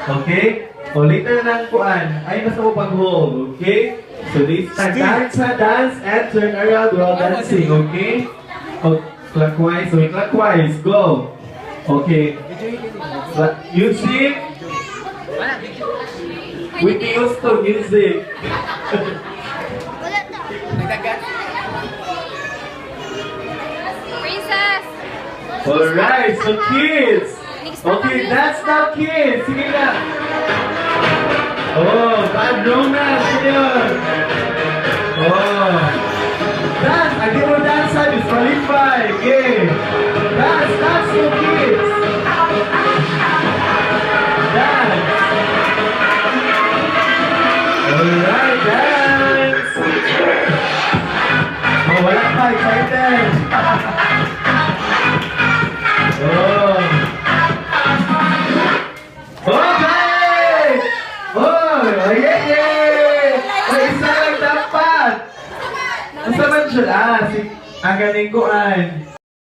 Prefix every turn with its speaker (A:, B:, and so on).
A: Okay? Ulitin na ng kuan. Ay, basta mo pag-hold. Okay? So this time, dance and turn around while dancing. Okay? Oh, clockwise. So clockwise. Go. Okay. Music. We used to music.
B: Princess!
A: Alright, so kids. Okay, dance now, kids. Sige na. Oh, bad romance. Sige yun. Oh. Dance. Agi mo dance ha. Disqualify. Okay. Dance. Dance mo, kids. Dance. Alright, dance. Oh, wala pa. Excited. Oh. Okay! Oh, yeah! May isa lang dapat. Basta man siya. Si ang galing ko an.